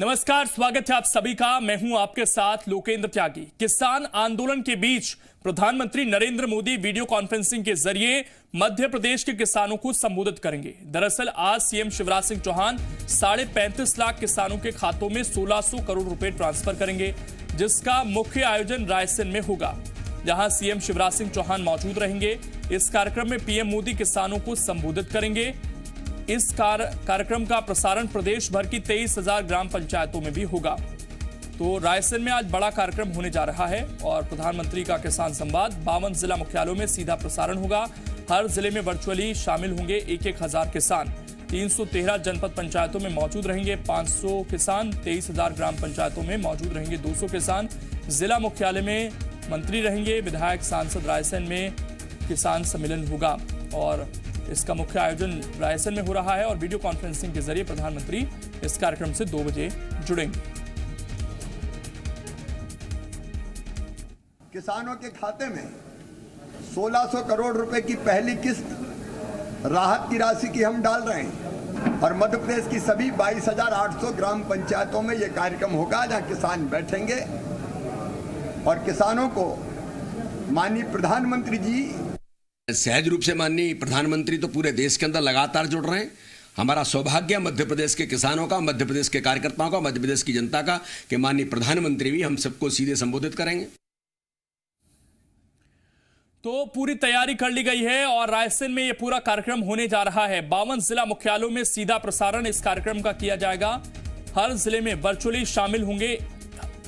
नमस्कार, स्वागत है आप सभी का। मैं हूं आपके साथ लोकेंद्र त्यागी। किसान आंदोलन के बीच प्रधानमंत्री नरेंद्र मोदी वीडियो कॉन्फ्रेंसिंग के जरिए मध्य प्रदेश के किसानों को संबोधित करेंगे। दरअसल आज सीएम शिवराज सिंह चौहान 35.5 लाख किसानों के खातों में 1600 करोड़ रुपए ट्रांसफर करेंगे, जिसका मुख्य आयोजन रायसेन में होगा, जहां सीएम शिवराज सिंह चौहान मौजूद रहेंगे। इस कार्यक्रम में पीएम मोदी किसानों को संबोधित करेंगे। इस कार्यक्रम का प्रसारण प्रदेश भर की 23,000 ग्राम पंचायतों में भी होगा। तो रायसेन में आज बड़ा कार्यक्रम होने जा रहा है और प्रधानमंत्री का किसान संवाद 52 जिला मुख्यालयों में सीधा प्रसारण होगा। हर जिले में वर्चुअली शामिल होंगे 1,000 किसान। 313 जनपद पंचायतों में मौजूद रहेंगे 500 किसान। 23,000 ग्राम पंचायतों में मौजूद रहेंगे 200 किसान। जिला मुख्यालय में मंत्री रहेंगे, विधायक, सांसद। रायसेन में किसान सम्मेलन होगा और इसका मुख्य आयोजन रायसेन में हो रहा है और वीडियो कॉन्फ्रेंसिंग के जरिए प्रधानमंत्री इस कार्यक्रम से 2 बजे जुड़ेंगे। किसानों के खाते में 1600 करोड़ रुपए की पहली किस्त राहत की राशि की हम डाल रहे हैं और मध्य प्रदेश की सभी 22,800 ग्राम पंचायतों में यह कार्यक्रम होगा, जहां किसान बैठेंगे और किसानों को माननीय प्रधानमंत्री जी, सहज रूप से माननीय प्रधानमंत्री तो पूरे देश के अंदर लगातार जुड़ रहे हैं। हमारा सौभाग्य मध्य प्रदेश के किसानों का, मध्य प्रदेश के कार्यकर्ताओं का, मध्य प्रदेश की जनता का कि माननीय प्रधानमंत्री भी हम सबको सीधे संबोधित करेंगे। तो पूरी तैयारी कर ली गई है और रायसेन में यह पूरा कार्यक्रम होने जा रहा है। 52 जिला मुख्यालयों में सीधा प्रसारण इस कार्यक्रम का किया जाएगा। हर जिले में वर्चुअली शामिल होंगे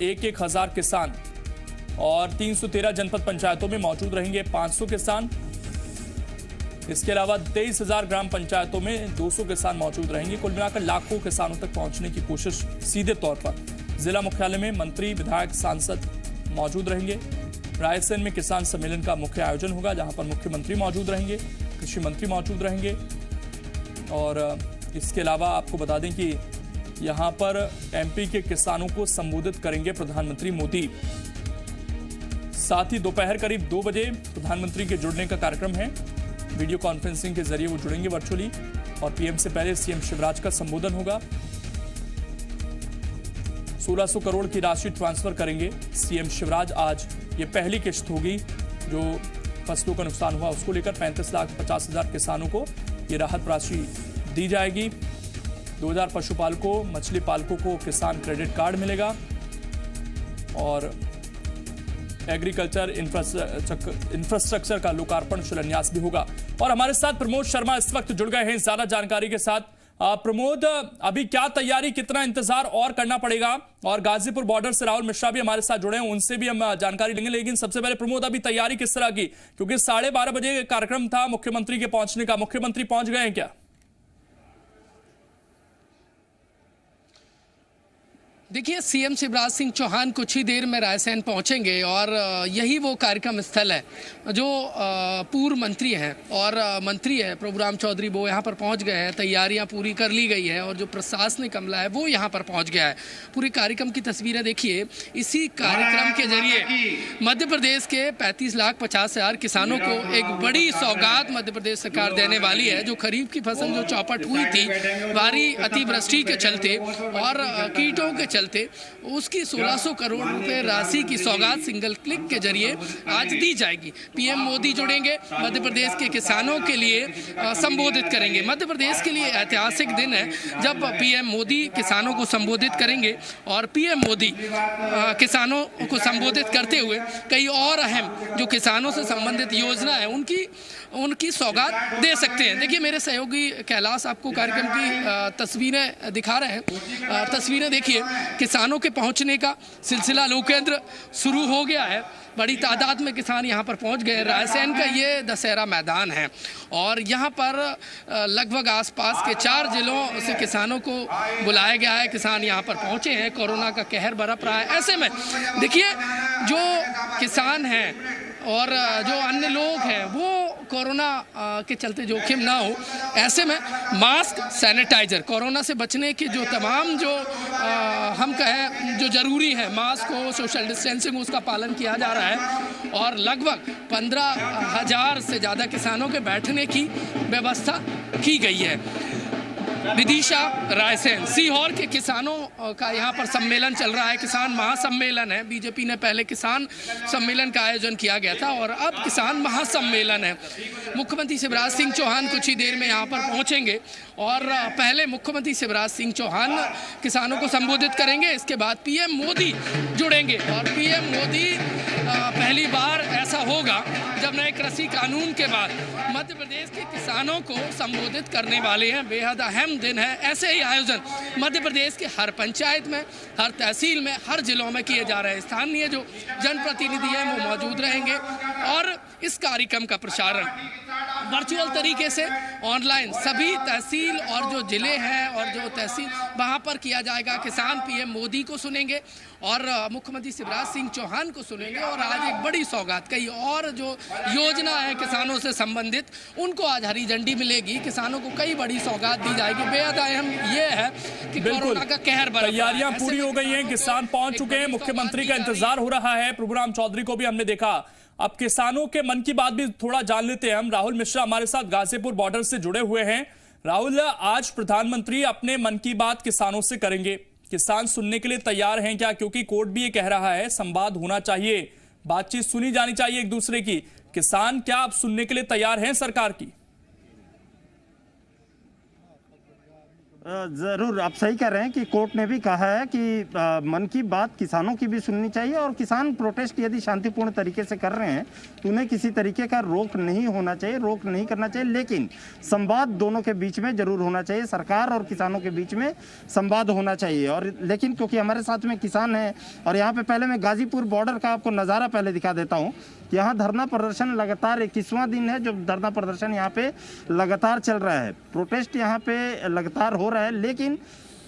1,000 किसान और 313 जनपद पंचायतों में मौजूद रहेंगे 500 किसान। इसके अलावा 23,000 ग्राम पंचायतों में 200 किसान मौजूद रहेंगे। कुल मिलाकर लाखों किसानों तक पहुंचने की कोशिश सीधे तौर पर जिला मुख्यालय में मंत्री, विधायक, सांसद मौजूद रहेंगे। रायसेन में किसान सम्मेलन का मुख्य आयोजन होगा, जहां पर मुख्यमंत्री मौजूद रहेंगे, कृषि मंत्री मौजूद रहेंगे। और इसके अलावा आपको बता दें कि यहां पर एमपी के किसानों को संबोधित करेंगे प्रधानमंत्री मोदी। साथ ही दोपहर करीब 2 बजे प्रधानमंत्री के जुड़ने का कार्यक्रम है। वीडियो कॉन्फ्रेंसिंग के जरिए वो जुड़ेंगे वर्चुअली और पीएम से पहले सीएम शिवराज का संबोधन होगा। 1600 करोड़ की राशि ट्रांसफर करेंगे सीएम शिवराज। आज ये पहली किश्त होगी जो फसलों का नुकसान हुआ उसको लेकर 35,50,000 किसानों को ये राहत राशि दी जाएगी। 2,000 पशुपालकों, मछली पालकों को किसान क्रेडिट कार्ड मिलेगा और एग्रीकल्चर इंफ्रास्ट्रक्चर का लोकार्पण शिलान्यास भी होगा। और हमारे साथ प्रमोद शर्मा इस वक्त जुड़ गए हैं ज्यादा जानकारी के साथ। प्रमोद, अभी क्या तैयारी, कितना इंतजार और करना पड़ेगा? और गाजीपुर बॉर्डर से राहुल मिश्रा भी हमारे साथ जुड़े हैं, उनसे भी हम जानकारी लेंगे। लेकिन सबसे पहले प्रमोद, अभी तैयारी किस तरह की, क्योंकि 12:30 बजे कार्यक्रम था मुख्यमंत्री के पहुंचने का, मुख्यमंत्री पहुंच गए हैं क्या? देखिए, सीएम शिवराज सिंह चौहान कुछ ही देर में रायसेन पहुंचेंगे और यही वो कार्यक्रम स्थल है जो पूर्व मंत्री हैं और मंत्री है प्रभुराम चौधरी, वो यहाँ पर पहुंच गए हैं। तैयारियां पूरी कर ली गई है और जो प्रशासनिक अमला है वो यहाँ पर पहुंच गया है। पूरी कार्यक्रम की तस्वीरें देखिए। इसी कार्यक्रम के जरिए मध्य प्रदेश के 35,50,000 किसानों को एक बड़ी सौगात मध्य प्रदेश सरकार देने वाली है। जो खरीफ की फसल जो चौपट हुई थी भारी अतिवृष्टि के चलते और कीटों के चलते, उसकी 1600 करोड़ रुपए राशि की सौगात सिंगल क्लिक के जरिए आज दी जाएगी। पीएम मोदी जुड़ेंगे, मध्य प्रदेश के किसानों के लिए संबोधित करेंगे। मध्य प्रदेश के लिए ऐतिहासिक दिन है जब पीएम मोदी किसानों को संबोधित करेंगे और पीएम मोदी किसानों को संबोधित करते हुए कई और अहम जो किसानों से संबंधित योजना है उनकी सौगात दे सकते हैं। देखिए, मेरे सहयोगी कैलाश आपको कार्यक्रम की तस्वीरें दिखा रहे हैं। तस्वीरें देखिए, किसानों के पहुंचने का सिलसिला लोकेंद्र शुरू हो गया है। बड़ी तादाद में किसान यहाँ पर पहुँच गए। रायसेन का ये दशहरा मैदान है और यहाँ पर लगभग आसपास के 4 जिलों से किसानों को बुलाया गया है। किसान यहाँ पर पहुँचे हैं। कोरोना का कहर बरप रहा है। ऐसे में देखिए, जो किसान हैं और जो अन्य लोग हैं वो कोरोना के चलते जोखिम ना हो, ऐसे में मास्क, सैनिटाइजर, कोरोना से बचने के जो तमाम जो हम कहें जो ज़रूरी है, मास्क हो, सोशल डिस्टेंसिंग, उसका पालन किया जा रहा है। और लगभग 15,000 से ज़्यादा किसानों के बैठने की व्यवस्था की गई है। विदिशा रायसेन। सीहोर के किसानों का यहाँ पर सम्मेलन चल रहा है, किसान महासम्मेलन है। बीजेपी ने पहले किसान सम्मेलन का आयोजन किया गया था और अब किसान महासम्मेलन है। मुख्यमंत्री शिवराज सिंह चौहान कुछ ही देर में यहाँ पर पहुँचेंगे और पहले मुख्यमंत्री शिवराज सिंह चौहान किसानों को संबोधित करेंगे, इसके बाद पीएम मोदी जुड़ेंगे और पीएम मोदी पहली बार ऐसा होगा जब नए कृषि कानून के बाद मध्य प्रदेश के किसानों को संबोधित करने वाले हैं। बेहद अहम दिन है। ऐसे ही आयोजन मध्य प्रदेश के हर पंचायत में, हर तहसील में, हर जिलों में किए जा रहे हैं। स्थानीय जो जनप्रतिनिधि हैं वो मौजूद रहेंगे और इस कार्यक्रम का प्रसारण वर्चुअल तरीके से ऑनलाइन सभी तहसील और जो जिले हैं और जो तहसील वहाँ पर किया जाएगा। किसान पीएम मोदी को सुनेंगे और मुख्यमंत्री शिवराज सिंह चौहान को सुनेंगे और आज एक बड़ी सौगात, कई और जो योजना है किसानों से संबंधित उनको आज हरी झंडी मिलेगी। किसानों को कई बड़ी सौगात दी जाएगी। बेहद अहम ये है कि कोरोना का कहर बरप रहा है। तैयारियां पूरी हो गई हैं, किसान पहुंच चुके हैं, मुख्यमंत्री का इंतजार हो रहा है। प्रभुराम चौधरी को भी हमने देखा। अब किसानों के मन की बात भी थोड़ा जान लेते हैं हम। राहुल मिश्रा हमारे साथ गाजीपुर बॉर्डर से जुड़े हुए हैं। राहुल, आज प्रधानमंत्री अपने मन की बात किसानों से करेंगे, किसान सुनने के लिए तैयार हैं क्या? क्योंकि कोर्ट भी ये कह रहा है संवाद होना चाहिए, बातचीत सुनी जानी चाहिए एक दूसरे की। किसान क्या अब सुनने के लिए तैयार हैं सरकार की? जरूर, आप सही कह रहे हैं कि कोर्ट ने भी कहा है कि मन की बात किसानों की भी सुननी चाहिए और किसान प्रोटेस्ट यदि शांतिपूर्ण तरीके से कर रहे हैं तो उन्हें किसी तरीके का रोक नहीं होना चाहिए, रोक नहीं करना चाहिए, लेकिन संवाद दोनों के बीच में जरूर होना चाहिए। सरकार और किसानों के बीच में संवाद होना चाहिए। और लेकिन क्योंकि हमारे साथ में किसान हैं और यहाँ पे पहले मैं गाजीपुर बॉर्डर का आपको नज़ारा पहले दिखा देता हूँ। यहाँ धरना प्रदर्शन लगातार 21वां दिन है जो धरना प्रदर्शन यहाँ पे लगातार चल रहा है। प्रोटेस्ट यहाँ पे लगातार हो रहा है, लेकिन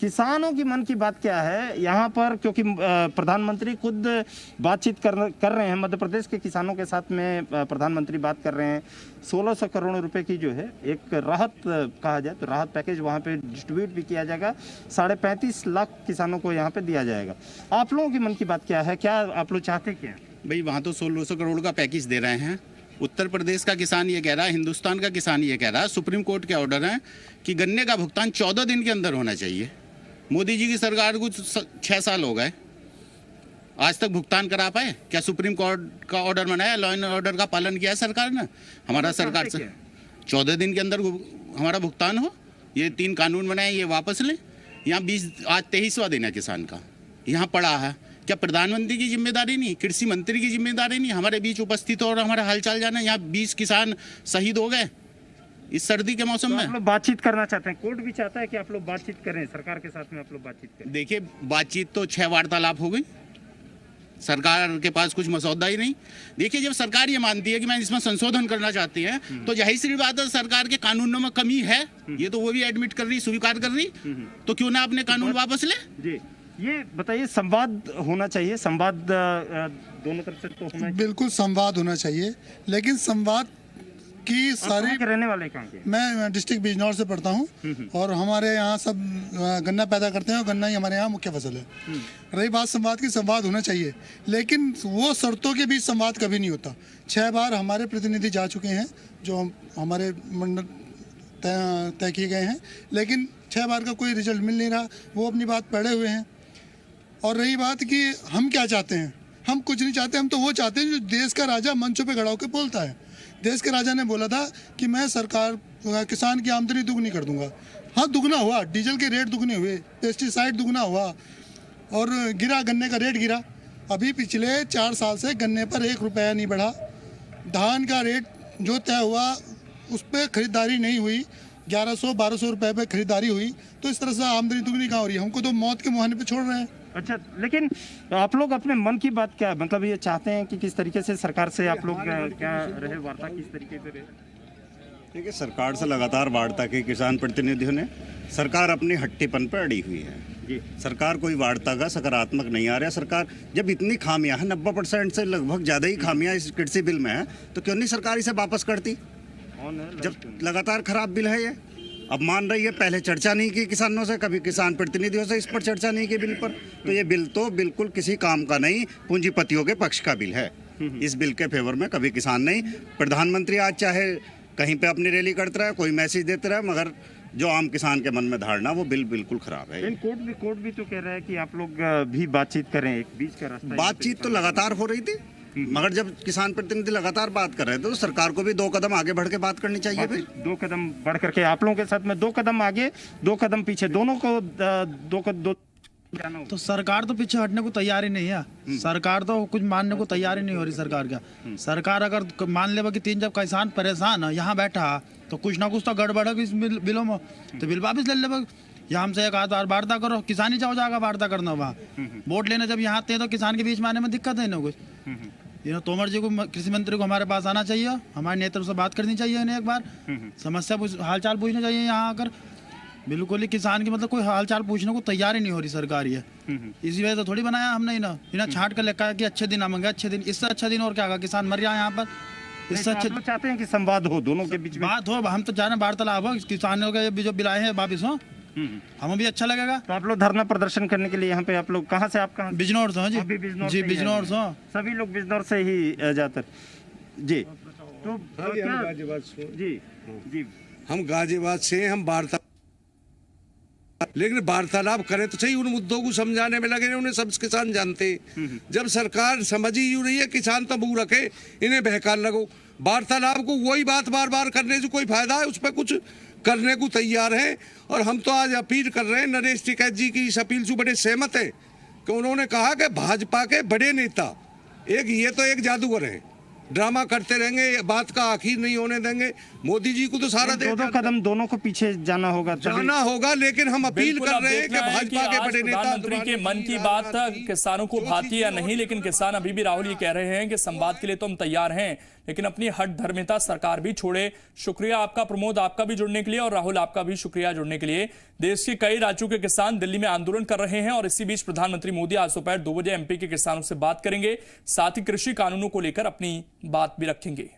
किसानों की मन की बात क्या है यहाँ पर, क्योंकि प्रधानमंत्री खुद बातचीत कर रहे हैं मध्य प्रदेश के किसानों के साथ में। प्रधानमंत्री बात कर रहे हैं 1600 करोड़ रुपए की जो है एक राहत कहा जाए तो राहत पैकेज वहाँ पे डिस्ट्रीब्यूट भी किया जाएगा। 35.5 लाख किसानों को यहाँ पे दिया जाएगा। आप लोगों की मन की बात क्या है? क्या आप लोग चाहते क्या? भाई वहाँ तो 1600 करोड़ का पैकेज दे रहे हैं। उत्तर प्रदेश का किसान ये कह रहा है, हिंदुस्तान का किसान ये कह रहा है, सुप्रीम कोर्ट के ऑर्डर हैं कि गन्ने का भुगतान 14 दिन के अंदर होना चाहिए। मोदी जी की सरकार को 6 साल हो गए, आज तक भुगतान करा पाए क्या? सुप्रीम कोर्ट का ऑर्डर बनाया, लॉ एंड ऑर्डर का पालन किया है सरकार ने? हमारा सरकार से 14 दिन के अंदर हमारा भुगतान हो। ये 3 कानून बनाए, ये वापस लें। यहाँ आज 23वां दिन है किसान का, यहाँ पड़ा है। क्या प्रधानमंत्री की जिम्मेदारी नहीं, कृषि मंत्री की जिम्मेदारी नहीं हमारे बीच उपस्थित हो और हमारा हालचाल जाना? यहाँ 20 किसान शहीद हो गए इस सर्दी के मौसम में। आप लोग बातचीत करना चाहते हैं, कोर्ट भी चाहता है कि आप लोग बातचीत करें सरकार के साथ में, आप लोग बातचीत करें। देखिए, बातचीत तो 6 वार्तालाप हो गई, सरकार के पास कुछ मसौदा ही नहीं। देखिए, जब सरकार ये मानती है कि मैं इसमें संशोधन करना चाहती है तो जाहिर सी बात है सरकार के कानूनों में कमी है, ये तो वो भी एडमिट कर रही, स्वीकार कर रही, तो क्यों ना अपने कानून वापस ले। जी, ये बताइए, संवाद होना चाहिए, संवाद दोनों तरफ से तो होना चाहिए। बिल्कुल संवाद होना चाहिए, लेकिन संवाद की सारी रहने वाले कहाँ के? मैं डिस्ट्रिक्ट बिजनौर से पढ़ता हूँ और हमारे यहाँ सब गन्ना पैदा करते हैं और गन्ना ही हमारे यहाँ मुख्य फसल है। रही बात संवाद की, संवाद होना चाहिए, लेकिन वो शर्तों के बीच संवाद कभी नहीं होता। 6 बार हमारे प्रतिनिधि जा चुके हैं जो हमारे मंडल तय किए गए हैं, लेकिन 6 बार का कोई रिजल्ट मिल नहीं रहा। वो अपनी बात पढ़े हुए हैं। और रही बात कि हम क्या चाहते हैं, हम कुछ नहीं चाहते। हम तो वो चाहते हैं जो देश का राजा मंचों पे खड़ा होकर बोलता है। देश के राजा ने बोला था कि मैं सरकार किसान की आमदनी दुगनी कर दूंगा। हाँ, दुगना हुआ, डीजल के रेट दुगने हुए, पेस्टिसाइड दुगना हुआ और गिरा, गन्ने का रेट गिरा। अभी पिछले 4 साल से गन्ने पर 1 रुपया नहीं बढ़ा। धान का रेट जो तय हुआ उस पर खरीदारी नहीं हुई, 1100-1200 रुपये पे खरीदारी हुई। तो इस तरह से आमदनी दुगनी कहाँ हो रही है? हमको तो मौत के मुहाने पे छोड़ रहे हैं। अच्छा, लेकिन आप लोग अपने मन की बात क्या, मतलब ये चाहते हैं कि किस तरीके से सरकार से आप लोग क्या रहे, वार्ता किस तरीके से रहे? देखिए, सरकार से लगातार वार्ता की किसान प्रतिनिधियों ने। सरकार अपनी हट्टीपन पर अड़ी हुई है जी। सरकार कोई वार्ता का सकारात्मक नहीं आ रहा। सरकार जब इतनी खामियां हैं, 90% से लगभग ज़्यादा ही खामियां इस कृषि बिल में है, तो क्यों नहीं सरकार इसे वापस करती? जब लगातार खराब बिल है ये। अब मान रही है, पहले चर्चा नहीं की किसानों से, कभी किसान प्रतिनिधियों से इस पर चर्चा नहीं की बिल पर। तो ये बिल तो बिल्कुल किसी काम का नहीं, पूंजीपतियों के पक्ष का बिल है। इस बिल के फेवर में कभी किसान नहीं। प्रधानमंत्री आज चाहे कहीं पे अपनी रैली करते रहे, कोई मैसेज देते रहे, मगर जो आम किसान के मन में धारणा, वो बिल्कुल खराब है। इन कोर्ट भी तो कह रहा है कि आप लोग भी बातचीत करें, एक बीच का रास्ता। बातचीत तो लगातार हो रही थी, मगर जब किसान प्रतिनिधि लगातार बात कर रहे थे तो सरकार को भी 2 कदम आगे बढ़ के बात करनी चाहिए। फिर 2 कदम बढ़ करके आप लोगों के साथ में 2 कदम आगे 2 कदम पीछे, दोनों को दो तो सरकार तो पीछे हटने को तैयार ही नहीं है। सरकार तो कुछ मानने को तैयार ही नहीं हो रही सरकार का। सरकार अगर मान ले कि 3 जब किसान परेशान है यहाँ बैठा तो कुछ ना कुछ तो गड़बड़ है इस बिलों में, तो बिल वापिस ले ले। यहाँ हमसे एक आध वार्ता करो, किसान ही चाहो जाएगा वार्ता करना। वहाँ वोट लेने जब यहाँ आते हैं तो किसान के बीच में आने में दिक्कत है ना कुछ। तोमर जी को, कृषि मंत्री को हमारे पास आना चाहिए, हमारे नेतृत्व से बात करनी चाहिए इन्हें, एक बार समस्या हालचाल पूछना चाहिए यहाँ आकर। बिल्कुल ही किसान की मतलब कोई हालचाल पूछने को तैयार ही नहीं हो रही सरकार ये। इसी वजह से थोड़ी बनाया हमने इन्हें छांट कर लिखा है कि अच्छे दिन आएंगे, अच्छे दिन। इससे अच्छा दिन और क्या होगा, किसान मर जाए यहाँ पर। इससे अच्छे चाहते हैं कि संवाद हो, दोनों के बीच में बात हो। हम तो चाह रहे हैं वार्तालाप हो, किसानों के जो बिलाए हैं वापिस हो, हमें भी अच्छा लगेगा। तो आप लोग धरना प्रदर्शन करने के लिए यहाँ पे आप लोग कहाँ से, आप कहाँ? बिजनौर से जी। जी बिजनौर से सभी लोग बिजनौर से ही जाकर जी। तो जी हम गाजियाबाद से, हम वार्ता, लेकिन वार्तालाप करें तो सही, उन मुद्दों को समझाने में लगे। उन्हें सब किसान जानते। जब सरकार समझ ही रही है किसान तो मुंह रखे, इन्हें बहकान लगो। वार्तालाप को वही बात बार बार करने से कोई फायदा है? उस पर कुछ करने को तैयार है। और हम तो आज अपील कर रहे हैं, नरेश टिकैत जी की इस अपील से बड़े सहमत है कि उन्होंने कहा कि भाजपा के बड़े नेता ये तो एक जादूगर है, ड्रामा करते रहेंगे, बात का आखिर नहीं होने देंगे। मोदी जी को तो सारा 2 कदम दोनों को पीछे जाना होगा, लेकिन हम अपील कर रहे हैं कि भाजपा के बड़े नेता। प्रधानमंत्री के मन की बात किसानों को भाती या नहीं, लेकिन किसान अभी भी राहुल ये कह रहे हैं कि संवाद के लिए तो हम तैयार हैं, लेकिन अपनी हट धर्मिता सरकार भी छोड़े। शुक्रिया आपका प्रमोद, आपका भी जुड़ने के लिए, और राहुल आपका भी शुक्रिया जुड़ने के लिए। देश के कई राज्यों के किसान दिल्ली में आंदोलन कर रहे हैं और इसी बीच प्रधानमंत्री मोदी आज दोपहर 2 बजे एमपी के किसानों से बात करेंगे, साथ ही कृषि कानूनों को लेकर अपनी बात भी रखेंगे।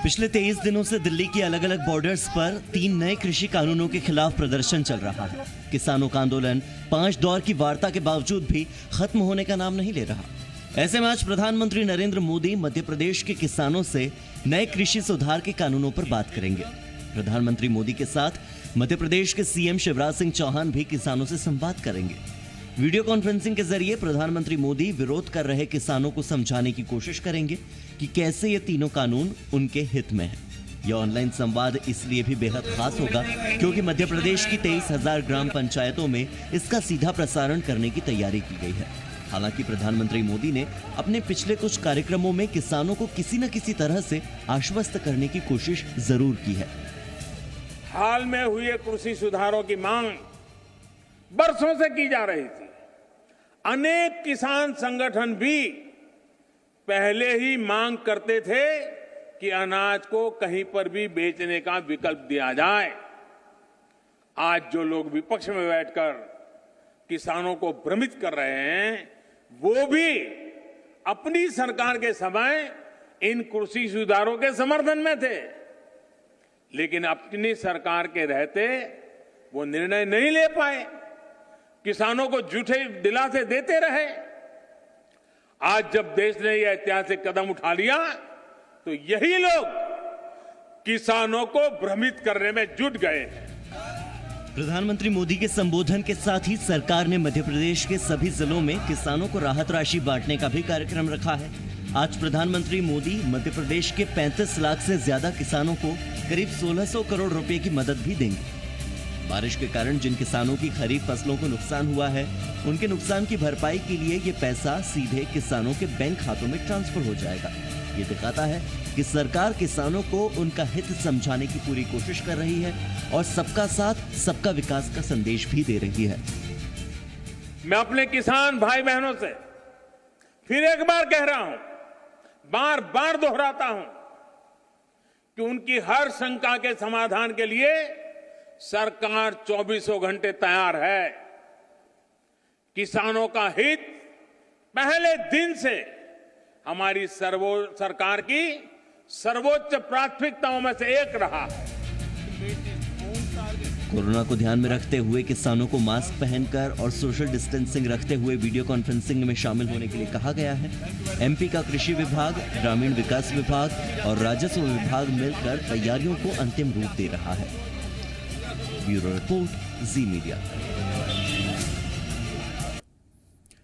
पिछले 23 दिनों से दिल्ली की अलग अलग बॉर्डर्स पर 3 नए कृषि कानूनों के खिलाफ प्रदर्शन चल रहा है। किसानों का आंदोलन 5 दौर की वार्ता के बावजूद भी खत्म होने का नाम नहीं ले रहा। ऐसे में आज प्रधानमंत्री नरेंद्र मोदी मध्य प्रदेश के किसानों से नए कृषि सुधार के कानूनों पर बात करेंगे। प्रधानमंत्री मोदी के साथ मध्य प्रदेश के सीएम शिवराज सिंह चौहान भी किसानों से संवाद करेंगे। वीडियो कॉन्फ्रेंसिंग के जरिए प्रधानमंत्री मोदी विरोध कर रहे किसानों को समझाने की कोशिश करेंगे कि कैसे ये तीनों कानून उनके हित में है। यह ऑनलाइन संवाद इसलिए भी बेहद खास होगा क्योंकि मध्य प्रदेश की 23,000 ग्राम पंचायतों में इसका सीधा प्रसारण करने की तैयारी की गई है। हालांकि प्रधानमंत्री मोदी ने अपने पिछले कुछ कार्यक्रमों में किसानों को किसी न किसी तरह से आश्वस्त करने की कोशिश जरूर की है। हाल में हुए कृषि सुधारों की मांग बरसों से की जा रही थी। अनेक किसान संगठन भी पहले ही मांग करते थे कि अनाज को कहीं पर भी बेचने का विकल्प दिया जाए। आज जो लोग विपक्ष में बैठकर किसानों को भ्रमित कर रहे हैं, वो भी अपनी सरकार के समय इन कृषि सुधारों के समर्थन में थे, लेकिन अपनी सरकार के रहते वो निर्णय नहीं ले पाए, किसानों को झूठे दिलासे देते रहे। आज जब देश ने यह ऐतिहासिक कदम उठा लिया तो यही लोग किसानों को भ्रमित करने में जुट गए। प्रधानमंत्री मोदी के संबोधन के साथ ही सरकार ने मध्य प्रदेश के सभी जिलों में किसानों को राहत राशि बांटने का भी कार्यक्रम रखा है। आज प्रधानमंत्री मोदी मध्य प्रदेश के 35 लाख से ज्यादा किसानों को करीब 1600 करोड़ रुपए की मदद भी देंगे। बारिश के कारण जिन किसानों की खरीफ फसलों को नुकसान हुआ है, उनके नुकसान की भरपाई के लिए ये पैसा सीधे किसानों के बैंक खातों में ट्रांसफर हो जाएगा। ये दिखाता है कि सरकार किसानों को उनका हित समझाने की पूरी कोशिश कर रही है और सबका साथ सबका विकास का संदेश भी दे रही है। मैं अपने किसान भाई बहनों से फिर एक बार कह रहा हूं, बार बार दोहराता हूं कि उनकी हर शंका के समाधान के लिए सरकार 24 घंटे तैयार है। किसानों का हित पहले दिन से हमारी सरकार की सर्वोच्च प्राथमिकताओं में से एक रहा है। कोरोना को ध्यान में रखते हुए किसानों को मास्क पहनकर और सोशल डिस्टेंसिंग रखते हुए वीडियो कॉन्फ्रेंसिंग में शामिल होने के लिए कहा गया है। एमपी का कृषि विभाग, ग्रामीण विकास विभाग और राजस्व विभाग मिलकर तैयारियों को अंतिम रूप दे रहा है। ब्यूरो रिपोर्ट, जी मीडिया।